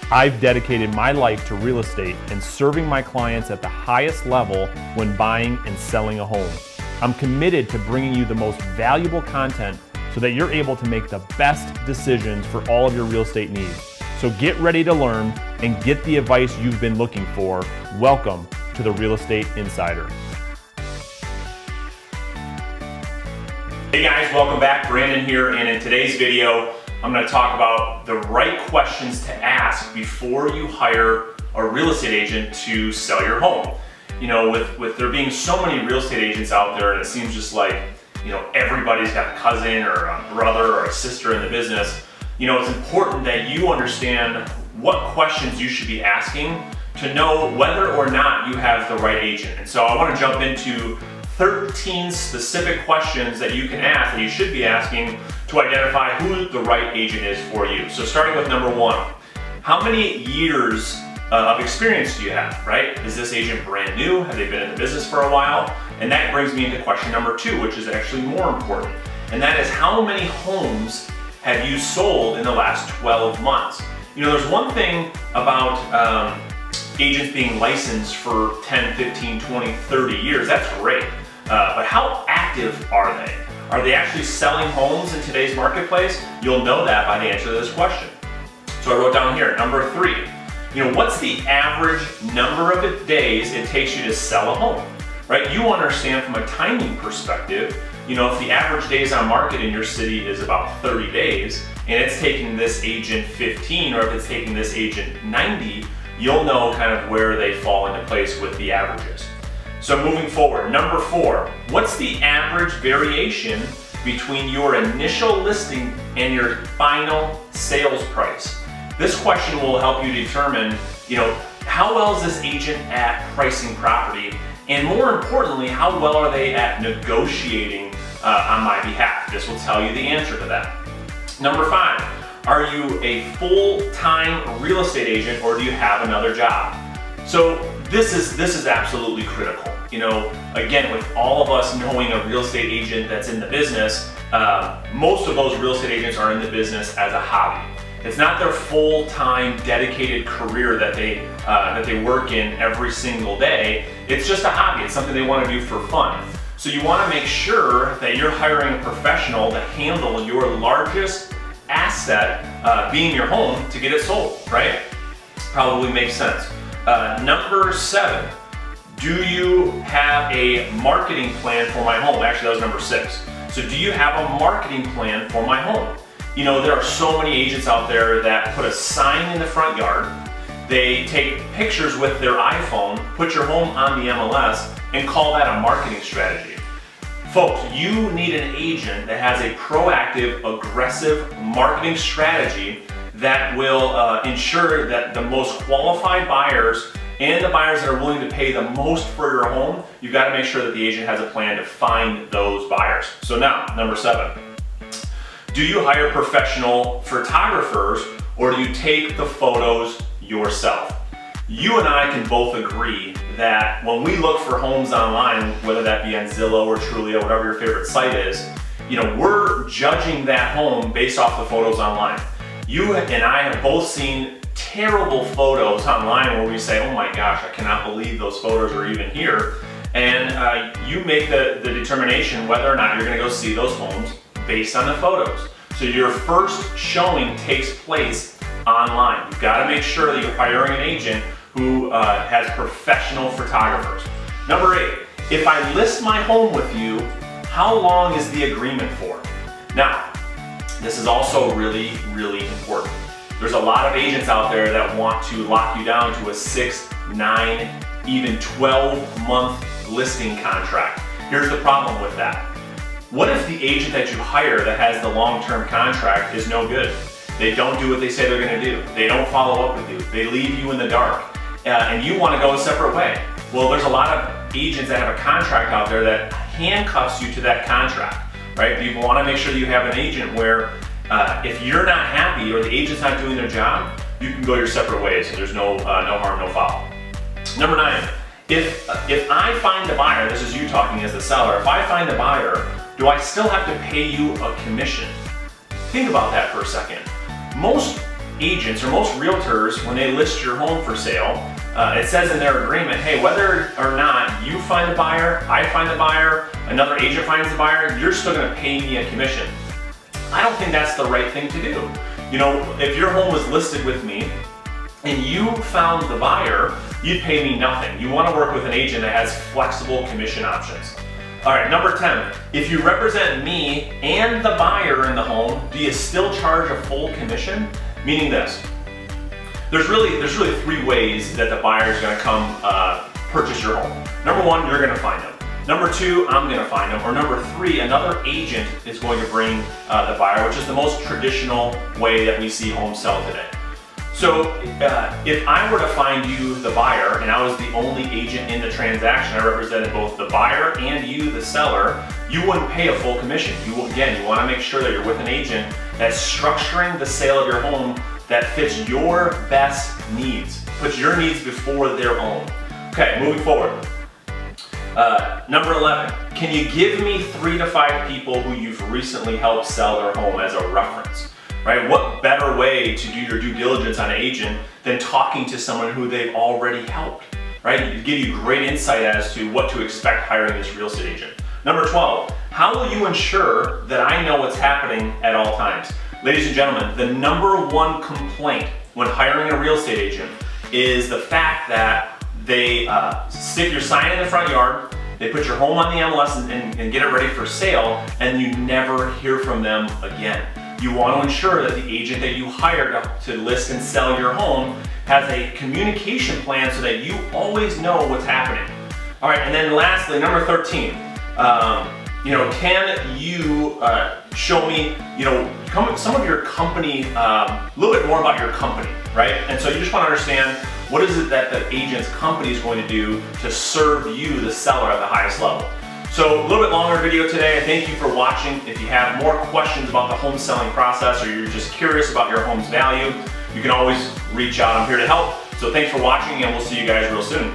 I've dedicated my life to real estate and serving my clients at the highest level when buying and selling a home. I'm committed to bringing you the most valuable content so that you're able to make the best decisions for all of your real estate needs. So get ready to learn and get the advice you've been looking for. Welcome to the Real Estate Insider. Hey guys, welcome back. Brandon here, and in today's video, I'm going to talk about the right questions to ask before you hire a real estate agent to sell your home. You know, with there being so many real estate agents out there, and it seems just like, you know, everybody's got a cousin or a brother or a sister in the business, you know, it's important that you understand what questions you should be asking to know whether or not you have the right agent. And so I want to jump into 13 specific questions that you can ask, that you should be asking to identify who the right agent is for you. So starting with number one, how many years of experience do you have, right? Is this agent brand new? Have they been in the business for a while? And that brings me into question number two, which is actually more important. And that is, how many homes have you sold in the last 12 months? You know, there's one thing about agents being licensed for 10, 15, 20, 30 years. That's great. But how active are they? Are they actually selling homes in today's marketplace? You'll know that by the answer to this question. So I wrote down here, number three, you know, what's the average number of days it takes you to sell a home, right? You understand from a timing perspective, you know, if the average days on market in your city is about 30 days, and it's taking this agent 15, or if it's taking this agent 90, you'll know kind of where they fall into place with the averages. So moving forward, number four, what's the average variation between your initial listing and your final sales price? This question will help you determine, you know, how well is this agent at pricing property, and more importantly, how well are they at negotiating on my behalf? This will tell you the answer to that. Number five, are you a full-time real estate agent, or do you have another job? So this is absolutely critical. You know, again, with all of us knowing a real estate agent that's in the business, most of those real estate agents are in the business as a hobby. It's not their full-time dedicated career that they work in every single day. It's just a hobby. It's something they want to do for fun. So you want to make sure that you're hiring a professional to handle your largest asset, being your home, to get it sold, right? Probably makes sense. Number seven, do you have a marketing plan for my home? Actually, that was number six. So do you have a marketing plan for my home? You know, there are so many agents out there that put a sign in the front yard, they take pictures with their iPhone, put your home on the MLS, and call that a marketing strategy. Folks, you need an agent that has a proactive, aggressive marketing strategy that will ensure that the most qualified buyers and the buyers that are willing to pay the most for your home, you've got to make sure that the agent has a plan to find those buyers. So now, number seven, do you hire professional photographers, or do you take the photos yourself? You and I can both agree that when we look for homes online, whether that be on Zillow or Trulia, whatever your favorite site is, you know, we're judging that home based off the photos online. You and I have both seen terrible photos online where we say, oh my gosh, I cannot believe those photos are even here. And you make the determination whether or not you're going to go see those homes based on the photos. So your first showing takes place online. You've got to make sure that you're hiring an agent who has professional photographers. Number eight, if I list my home with you, how long is the agreement for? Now, this is also really, really important. There's a lot of agents out there that want to lock you down to a 6, 9, even 12-month listing contract. Here's the problem with that. What if the agent that you hire that has the long-term contract is no good? They don't do what they say they're going to do. They don't follow up with you. They leave you in the dark, and you want to go a separate way. Well, there's a lot of agents that have a contract out there that handcuffs you to that contract, right? You want to make sure that you have an agent where if you're not happy or the agent's not doing their job, you can go your separate ways, and there's no harm, no foul. Number 9, if I find the buyer, this is you talking as the seller, if I find the buyer, do I still have to pay you a commission? Think about that for a second. Most agents or most realtors, when they list your home for sale, it says in their agreement, hey, whether or not you find the buyer, I find the buyer, another agent finds the buyer, you're still gonna pay me a commission. I don't think that's the right thing to do. You know, if your home was listed with me and you found the buyer, you'd pay me nothing. You wanna work with an agent that has flexible commission options. All right, number 10, if you represent me and the buyer in the home, do you still charge a full commission? Meaning this, there's really 3 ways that the buyer is gonna come purchase your home. Number 1, you're gonna find them. Number 2, I'm gonna find them. Or number 3, another agent is going to bring the buyer, which is the most traditional way that we see homes sell today. So if I were to find you the buyer and I was the only agent in the transaction, I represented both the buyer and you, the seller, you wouldn't pay a full commission. You wanna make sure that you're with an agent that's structuring the sale of your home that fits your best needs, puts your needs before their own. Okay, moving forward. Number 11, can you give me 3 to 5 people who you've recently helped sell their home as a reference? Right? What better way to do your due diligence on an agent than talking to someone who they've already helped? Right? It give you great insight as to what to expect hiring this real estate agent. Number 12, how will you ensure that I know what's happening at all times? Ladies and gentlemen, the number 1 complaint when hiring a real estate agent is the fact that they stick your sign in the front yard, they put your home on the MLS and get it ready for sale, and you never hear from them again. You want to ensure that the agent that you hire to list and sell your home has a communication plan so that you always know what's happening. All right, and then lastly, number 13, can you show me, some of your company, a little bit more about your company, right? And so you just want to understand what is it that the agent's company is going to do to serve you, the seller, at the highest level. So a little bit longer video today. Thank you for watching. If you have more questions about the home selling process or you're just curious about your home's value, you can always reach out. I'm here to help. So thanks for watching and we'll see you guys real soon.